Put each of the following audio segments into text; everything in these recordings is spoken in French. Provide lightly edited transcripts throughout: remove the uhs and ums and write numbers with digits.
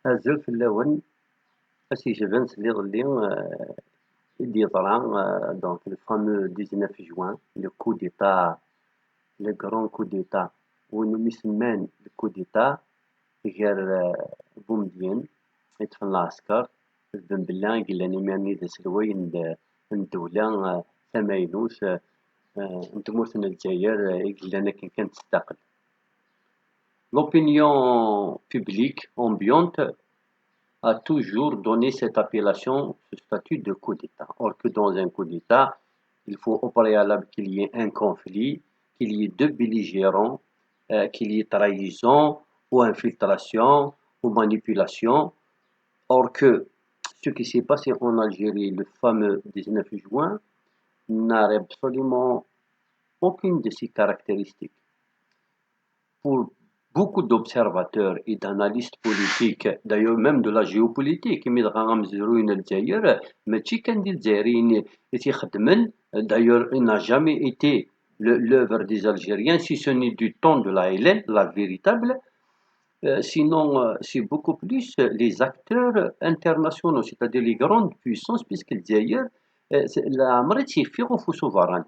Azul fell-awen, as-yejban sliɣ li i d-yeḍra donc le fameux 19 juin, le coup d'état, le grand coup d'état win يسمى le coup d'état gar Boumedienne يطفن العسكر بن بلة قلنا إمامي ذا سلوي n dewla tamaynut n tmurt n Lezzayer قلنا كي كانت تستقل. L'opinion publique ambiante a toujours donné cette appellation, ce statut de coup d'État. Or que dans un coup d'État, il faut au préalable qu'il y ait un conflit, qu'il y ait deux belligérants, qu'il y ait trahison ou infiltration ou manipulation. Or que ce qui s'est passé en Algérie le fameux 19 juin n'a absolument aucune de ces caractéristiques. Pour beaucoup d'observateurs et d'analystes politiques, d'ailleurs même de la géopolitique, d'ailleurs il n'a jamais été l'œuvre des Algériens, si ce n'est du temps de la Hélène, la véritable, sinon c'est beaucoup plus les acteurs internationaux, c'est-à-dire les grandes puissances, puisque d'ailleurs la Mauritanie fait souverain.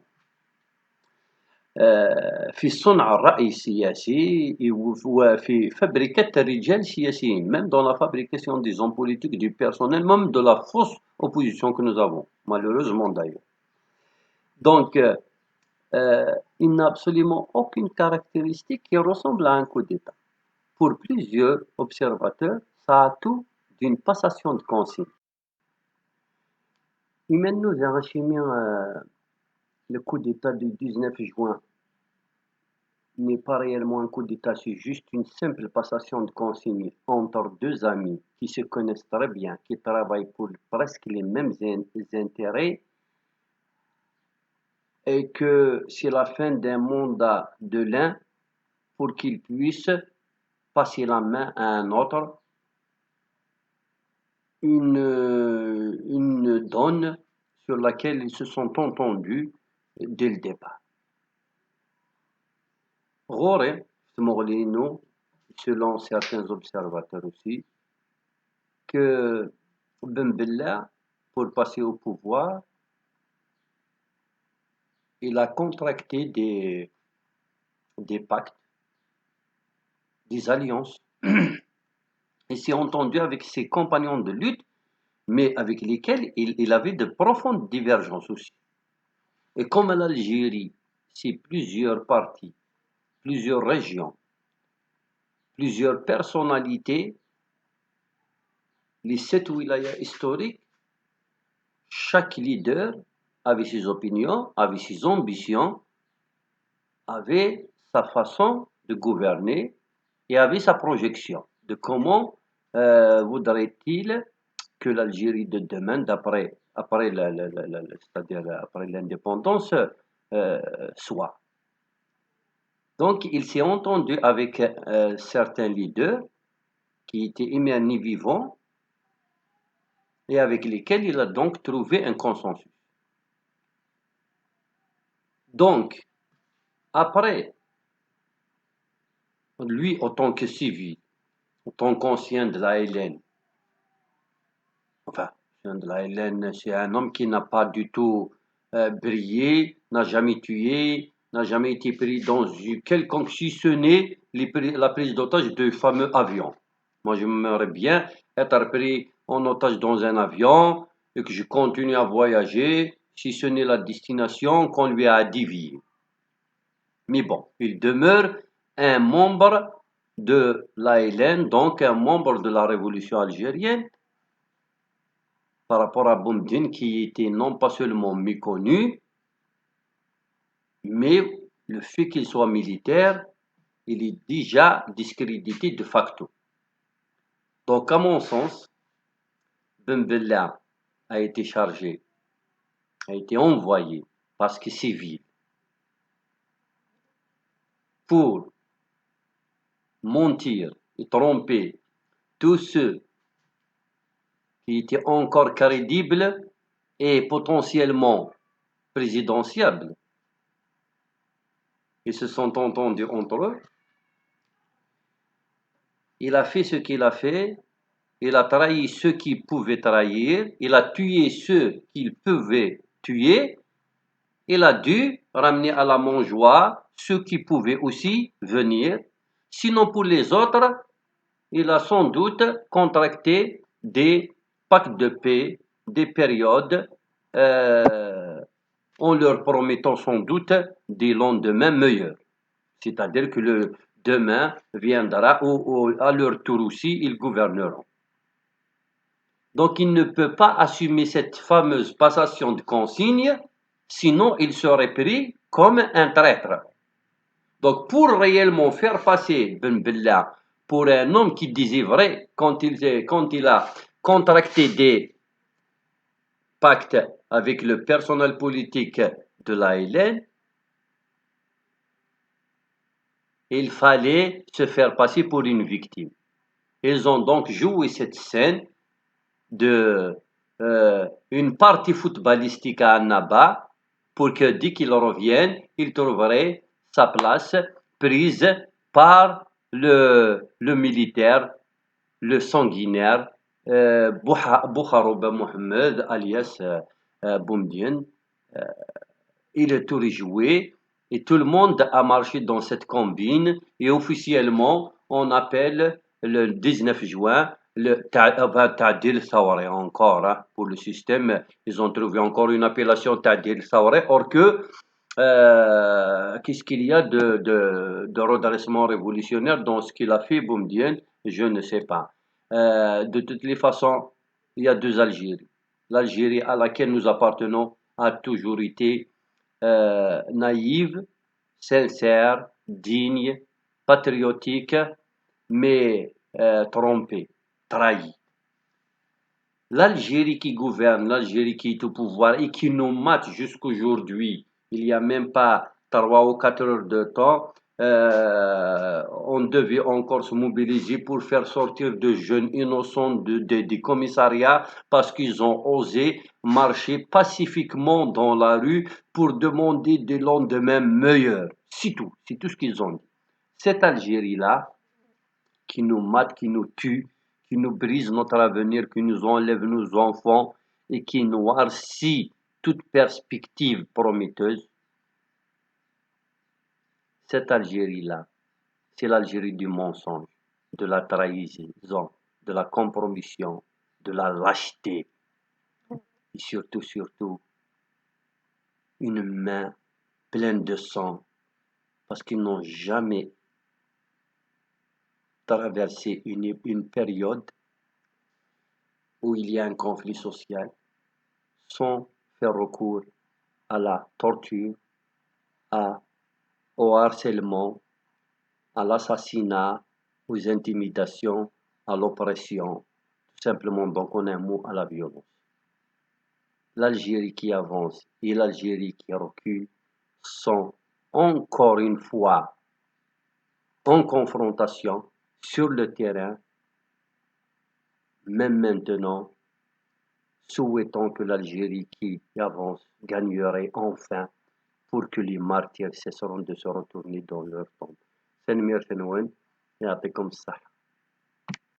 في صنع الرأي السياسي وفي فابريكات الرجال السياسيين, même dans la fabrication des hommes politiques, du personnel, même de la fausse opposition que nous avons, malheureusement d'ailleurs. Donc, il n'a absolument aucune caractéristique qui ressemble à un coup d'État. Pour plusieurs observateurs, ça a tout d'une passation de consigne. Imagine-nous le coup d'État du 19 juin n'est pas réellement un coup d'État, c'est juste une simple passation de consignes entre deux amis qui se connaissent très bien, qui travaillent pour presque les mêmes intérêts, et que c'est la fin d'un mandat de l'un pour qu'il puisse passer la main à un autre, une donne sur laquelle ils se sont entendus dès le départ. Roré, selon certains observateurs aussi, que Ben Bella, pour passer au pouvoir, il a contracté des pactes, des alliances. Il s'est entendu avec ses compagnons de lutte, mais avec lesquels il avait de profondes divergences aussi. Et comme l'Algérie, c'est plusieurs partis, plusieurs régions, plusieurs personnalités, les 7 wilayas historiques, chaque leader avait ses opinions, avait ses ambitions, avait sa façon de gouverner et avait sa projection de comment voudrait-il que l'Algérie de demain, c'est-à-dire après l'indépendance, soit. Donc, il s'est entendu avec certains leaders qui étaient émis vivants et avec lesquels il a donc trouvé un consensus. Donc, après, lui, en tant que civil, en tant qu'ancien de la Hélène, enfin, de la Hélène, c'est un homme qui n'a pas du tout brillé, n'a jamais tué, n'a jamais été pris dans une quelconque, si ce n'est la prise d'otage de fameux avions. Moi, j'aimerais bien être pris en otage dans un avion et que je continue à voyager, si ce n'est la destination qu'on lui a déviée. Mais bon, il demeure un membre de l'ALN, donc un membre de la révolution algérienne, par rapport à Boumedienne qui était non pas seulement méconnu, mais le fait qu'il soit militaire, il est déjà discrédité de facto. Donc, à mon sens, Ben Bella a été chargé, a été envoyé, parce que c'est civil, pour mentir et tromper tous ceux qui étaient encore crédibles et potentiellement présidentiables. Ils se sont entendus entre eux. Il a fait ce qu'il a fait il a trahi ceux qui pouvaient trahir, il a tué ceux qu'il pouvait tuer, il a dû ramener à la mangeoire ceux qui pouvaient aussi venir. Sinon, pour les autres, il a sans doute contracté des pactes de paix, des périodes, euh, en leur promettant sans doute des lendemains meilleurs. C'est-à-dire que le demain viendra où, à leur tour aussi, ils gouverneront. Donc, il ne peut pas assumer cette fameuse passation de consigne, sinon il serait pris comme un traître. Donc, pour réellement faire passer Ben Bella pour un homme qui disait vrai quand il a contracté des pactes avec le personnel politique de l'ALN, il fallait se faire passer pour une victime. Ils ont donc joué cette scène de une partie footballistique à Annaba pour que dès qu'il revienne, il trouverait sa place prise par le militaire, le sanguinaire, Bouharoub Mohamed, alias Boumdien. Euh, il est tout rejoué et tout le monde a marché dans cette combine et officiellement, on appelle le 19 juin le Ta'dil Thawri encore, hein, pour le système. Ils ont trouvé encore une appellation Ta'dil Thawri, or que qu'est-ce qu'il y a de redressement révolutionnaire dans ce qu'il a fait, Boumdien? Je ne sais pas. De toutes les façons, il y a deux Algéries. L'Algérie à laquelle nous appartenons a toujours été naïve, sincère, digne, patriotique, mais trompée, trahie. L'Algérie qui gouverne, l'Algérie qui est au pouvoir et qui nous mate jusqu'aujourd'hui, il n'y a même pas 3 ou 4 heures de temps, on devait encore se mobiliser pour faire sortir de jeunes innocents des commissariats parce qu'ils ont osé marcher pacifiquement dans la rue pour demander des lendemains meilleurs. C'est tout ce qu'ils ont dit. Cette Algérie-là, qui nous mate, qui nous tue, qui nous brise notre avenir, qui nous enlève nos enfants et qui noircit toute perspective prometteuse, cette Algérie-là, c'est l'Algérie du mensonge, de la trahison, de la compromission, de la lâcheté et surtout, une main pleine de sang parce qu'ils n'ont jamais traversé une période où il y a un conflit social sans faire recours à la torture, au harcèlement, à l'assassinat, aux intimidations, à l'oppression, tout simplement donc en un mot à la violence. L'Algérie qui avance et l'Algérie qui recule sont encore une fois en confrontation sur le terrain, même maintenant, souhaitons que l'Algérie qui avance gagnerait enfin pour que les martyrs cesseront de se retourner dans leur tombe. سنمير ثنوان يعطيكم الصحة.